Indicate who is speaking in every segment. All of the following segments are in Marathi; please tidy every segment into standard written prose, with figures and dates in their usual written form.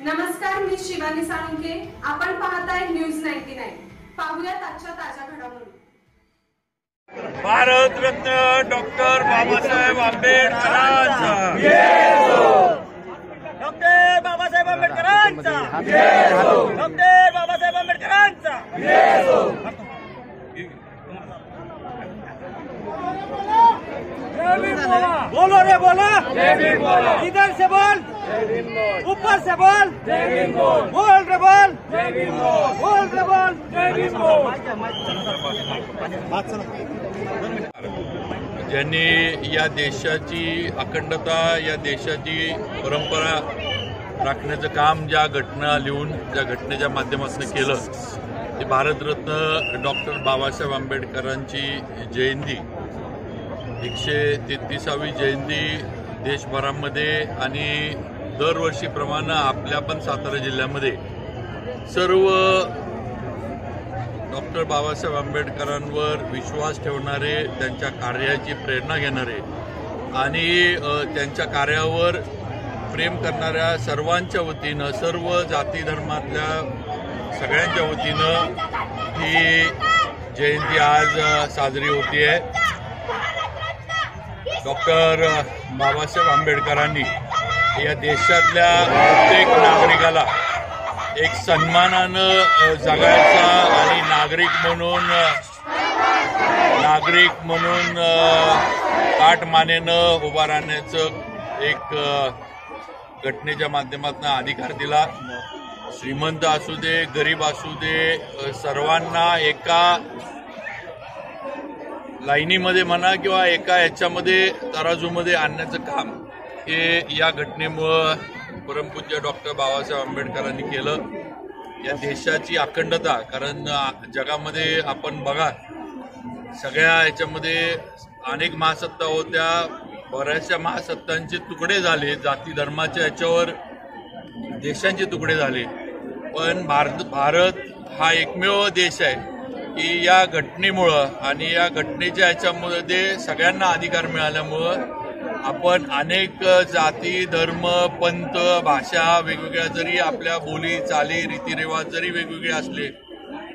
Speaker 1: नमस्कार, मी शिवानी साळुंखे. आपण पाहताय न्यूज 99. पाहूयात आजच्या ताज्या घडामोडी.
Speaker 2: भारतरत्न डॉक्टर बाबासाहेब आंबेडकरांचा
Speaker 3: डॉक्टर बाबासाहेब आंबेडकरांचा डॉक्टर बाबासाहेब आंबेडकरांचा बोलो रे बोलो, इधर से बोल, ऊपर से बोल, बोल रे बोल, बोल रे बोल.
Speaker 2: ज्यांनी या देशाची अखंडता, या देशाची परंपरा राखण्याचं काम ज्या घटना लिहून, ज्या घटनेच्या माध्यमातून केलं, ते भारतरत्न डॉक्टर बाबासाहेब आंबेडकरांची जयंती 133वी जयंती देशभरामध्ये आणि दरवर्षीप्रमाणे आपल्या पण सातारा जिल्ह्यामध्ये सर्व डॉक्टर बाबासाहेब आंबेडकरांवर विश्वास ठेवणारे, त्यांच्या कार्याची प्रेरणा घेणारे आणि त्यांच्या कार्यावर प्रेम करणाऱ्या सर्वांच्या वतीनं, सर्व जाती धर्मातल्या सगळ्यांच्या वतीनं ही जयंती आज साजरी होती आहे. डॉक्टर बाबासाहेब आंबेडकरांनी या देशातल्या प्रत्येक नागरिकाला एक सन्मानानं जगायचा आणि नागरिक म्हणून ताठमानेनं उभा राहण्याचं एक घटनेच्या माध्यमातून अधिकार दिला. श्रीमंत असू दे, गरीब असू दे, सर्वांना एका लाईनीमध्ये म्हणा किंवा एका ह्याच्यामध्ये तराजूमध्ये आणण्याचं काम हे या घटनेमुळं परमपूज्य डॉक्टर बाबासाहेब आंबेडकरांनी केलं. या देशाची अखंडता, कारण जगामध्ये आपण बघा सगळ्या ह्याच्यामध्ये अनेक महासत्ता होत्या, बऱ्याचशा महासत्तांचे तुकडे झाले, जाती धर्माच्या ह्याच्यावर देशांचे तुकडे झाले, पण भारत हा एकमेव देश आहे की या घटनेमुळं आणि या घटनेच्या ह्याच्यामध्ये सगळ्यांना अधिकार मिळाल्यामुळं आपण अनेक जाती, धर्म, पंथ, भाषा वेगवेगळ्या जरी आपल्या बोली, चाली, रीतिरिवाज जरी वेगवेगळे असले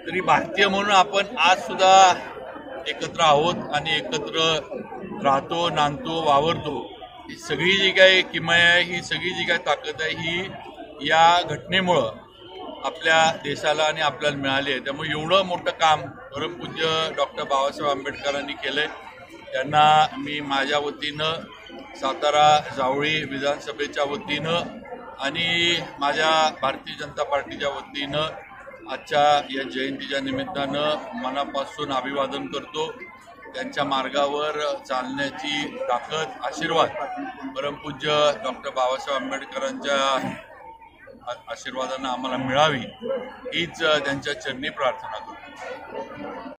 Speaker 2: तरी भारतीय म्हणून आपण आज सुद्धा एकत्र आहोत आणि एकत्र राहतो, नांदतो, वावरतो. ही सगळी जी काही किमया आहे, ही सगळी जी काही ताकद आहे, ही या घटनेमुळं आपल्या देशाला आणि आपल्याला मिळाली आहे. त्यामुळे एवढं मोठं काम परमपूज्य डॉक्टर बाबासाहेब आंबेडकरांनी केलंय. त्यांना मी माझ्या वतीनं, सातारा जावळी विधानसभेच्या वतीनं आणि माझ्या भारतीय जनता पार्टीच्या वतीनं आजच्या या जयंतीच्या निमित्तानं मनापासून अभिवादन करतो. त्यांच्या मार्गावर चालण्याची ताकद, आशीर्वाद परमपूज्य डॉक्टर बाबासाहेब आंबेडकरांच्या आशीर्वादानं आम्हाला मिळावी हीच त्यांच्या चरणी प्रार्थना करतो.